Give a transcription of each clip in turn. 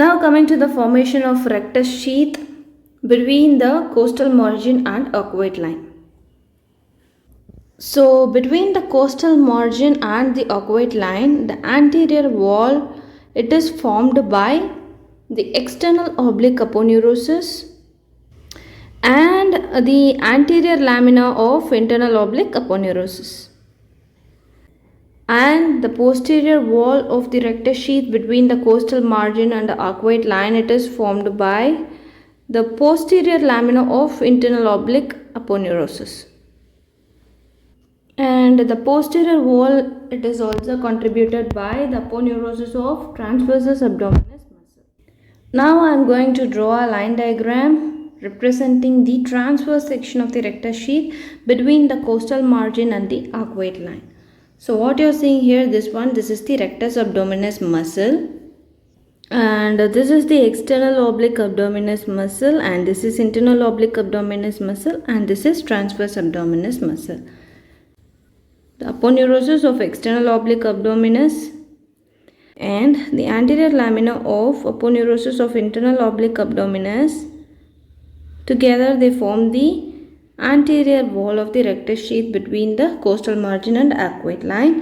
Now coming to the formation of rectus sheath between the costal margin and arcuate line. So between the costal margin and the arcuate line, the anterior wall, it is formed by the external oblique aponeurosis and the anterior lamina of internal oblique aponeurosis. And the posterior wall of the rectus sheath between the costal margin and the arcuate line, it is formed by the posterior lamina of internal oblique aponeurosis. And the posterior wall, it is also contributed by the aponeurosis of transversus abdominis muscle. Now I am going to draw a line diagram representing the transverse section of the rectus sheath between the costal margin and the arcuate line. So what you are seeing here, this is the rectus abdominis muscle, and this is the external oblique abdominis muscle, and this is internal oblique abdominis muscle, and this is transverse abdominis muscle. The aponeurosis of external oblique abdominis and the anterior lamina of aponeurosis of internal oblique abdominis, together they form the anterior wall of the rectus sheath between the costal margin and arcuate line,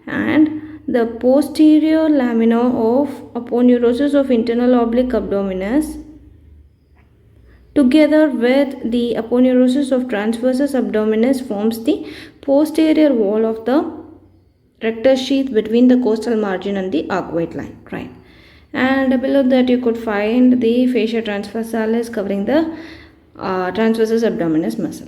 and the posterior lamina of aponeurosis of internal oblique abdominis together with the aponeurosis of transversus abdominis forms the posterior wall of the rectus sheath between the costal margin and the arcuate line, right? And below that you could find the fascia transversalis covering the transversus abdominis muscle.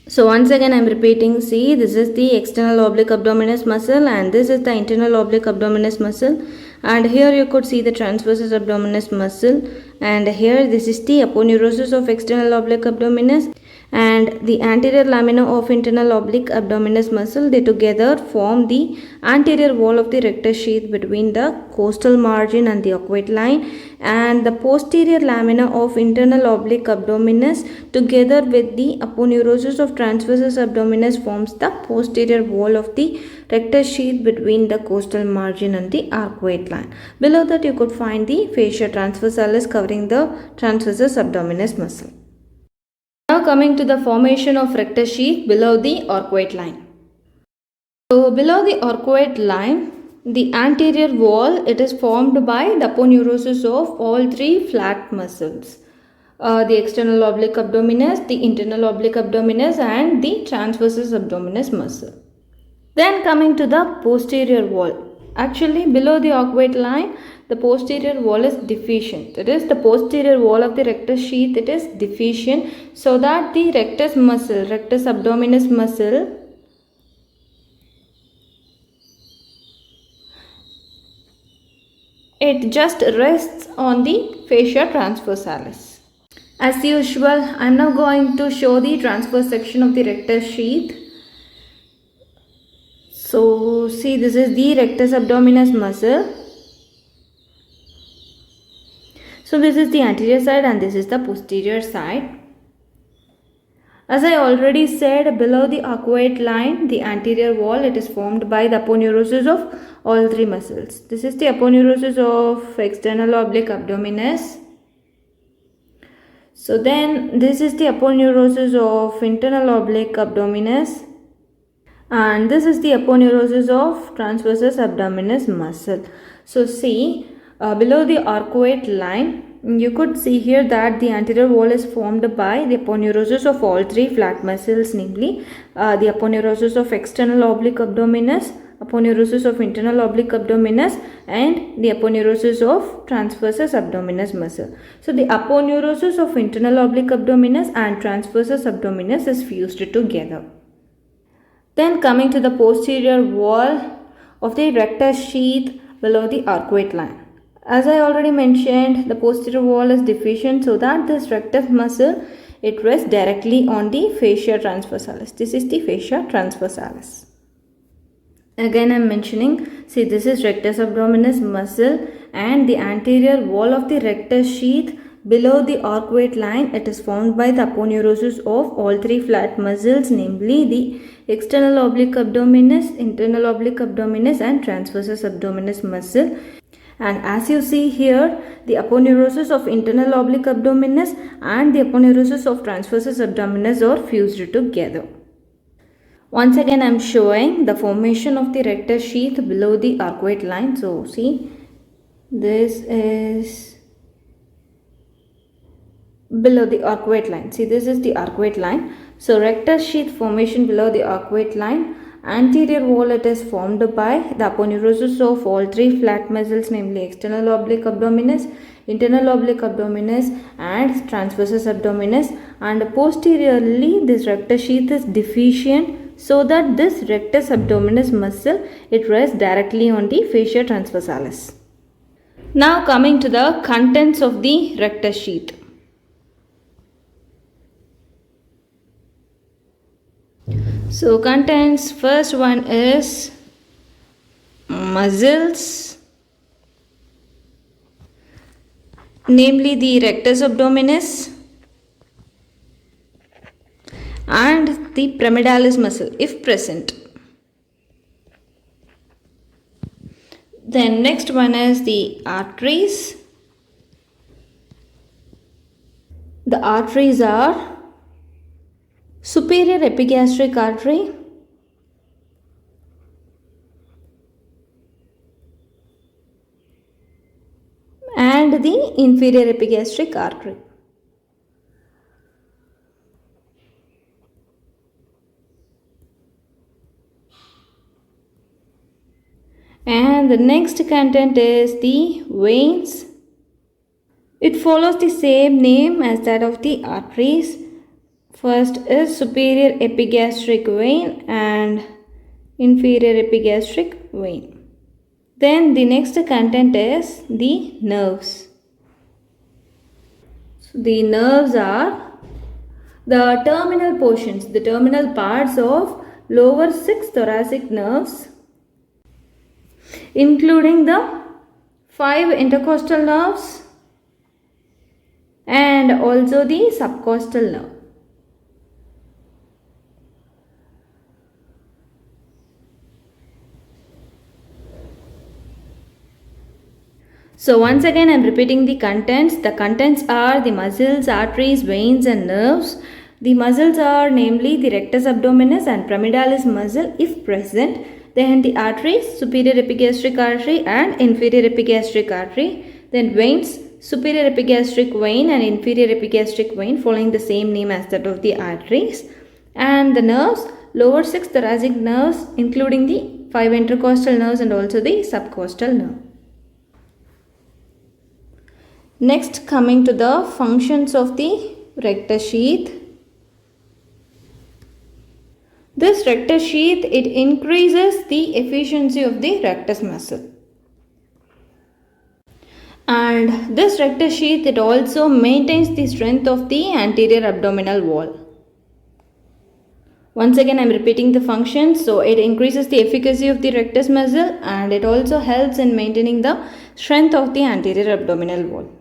So once again I am repeating, see, this is the external oblique abdominis muscle and this is the internal oblique abdominis muscle, and here you could see the transversus abdominis muscle, and here this is the aponeurosis of external oblique abdominis and the anterior lamina of internal oblique abdominis muscle. They together form the anterior wall of the rectus sheath between the costal margin and the arcuate line, and the posterior lamina of internal oblique abdominis together with the aponeurosis of transversus abdominis forms the posterior wall of the rectus sheath between the costal margin and the arcuate line. Below that you could find the fascia transversalis covering the transversus abdominis muscle. Now coming to the formation of rectus sheath below the arcuate line. So below the arcuate line, the anterior wall, it is formed by the aponeurosis of all three flat muscles. The external oblique abdominis, the internal oblique abdominis and the transversus abdominis muscle. Then coming to the posterior wall. Actually below the arcuate line, the posterior wall is deficient. That is, the posterior wall of the rectus sheath, it is deficient, so that the rectus muscle, rectus abdominis muscle, it just rests on the fascia transversalis. As usual, I am now going to show the transverse section of the rectus sheath. So see, this is the rectus abdominis muscle. So this is the anterior side and this is the posterior side. As I already said, below the arcuate line, the anterior wall, it is formed by the aponeurosis of all three muscles. This is the aponeurosis of external oblique abdominis. So then this is the aponeurosis of internal oblique abdominis, and this is the aponeurosis of transversus abdominis muscle. So see, below the arcuate line, you could see here that the anterior wall is formed by the aponeurosis of all three flat muscles, namely the aponeurosis of external oblique abdominis, aponeurosis of internal oblique abdominis and the aponeurosis of transversus abdominis muscle. So the aponeurosis of internal oblique abdominis and transversus abdominis is fused together. Then coming to the posterior wall of the rectus sheath below the arcuate line. As I already mentioned, the posterior wall is deficient, so that this rectus muscle, it rests directly on the fascia transversalis. This is the fascia transversalis. Again I am mentioning, see, this is rectus abdominis muscle and the anterior wall of the rectus sheath below the arcuate line, it is formed by the aponeurosis of all three flat muscles, namely the external oblique abdominis, internal oblique abdominis and transversus abdominis muscle. And as you see here, the aponeurosis of internal oblique abdominis and the aponeurosis of transversus abdominis are fused together. Once again, I am showing the formation of the rectus sheath below the arcuate line. So, see, this is below the arcuate line. See, this is the arcuate line. So, rectus sheath formation below the arcuate line. Anterior wall, it is formed by the aponeurosis of all three flat muscles, namely external oblique abdominis, internal oblique abdominis and transversus abdominis, and posteriorly this rectus sheath is deficient, so that this rectus abdominis muscle, it rests directly on the fascia transversalis. Now coming to the contents of the rectus sheath. So contents, first one is muscles, namely the rectus abdominis and the pramedialis muscle if present. Then next one is the arteries. The arteries are superior epigastric artery, and the inferior epigastric artery. And the next content is the veins. It follows the same name as that of the arteries. First is superior epigastric vein and inferior epigastric vein. Then the next content is the nerves. So the nerves are the terminal portions, the terminal parts of lower 6 thoracic nerves, including the 5 intercostal nerves and also the subcostal nerve. So once again I am repeating the contents. The contents are the muscles, arteries, veins and nerves. The muscles are namely the rectus abdominis and pramedialis muscle if present. Then the arteries, superior epigastric artery and inferior epigastric artery. Then veins, superior epigastric vein and inferior epigastric vein following the same name as that of the arteries. And the nerves, lower 6 thoracic nerves including the 5 intercostal nerves and also the subcostal nerve. Next, coming to the functions of the rectus sheath. This rectus sheath, it increases the efficiency of the rectus muscle. And this rectus sheath, it also maintains the strength of the anterior abdominal wall. Once again, I am repeating the functions. So, it increases the efficacy of the rectus muscle and it also helps in maintaining the strength of the anterior abdominal wall.